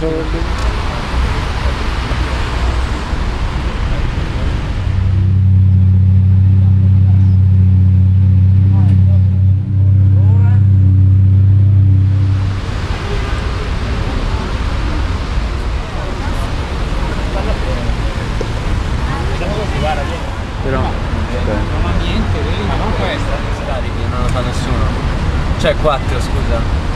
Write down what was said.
Però non ha niente, vedi? Ma non questa, scarichi, non lo fa nessuno. Cioè 4, scusa.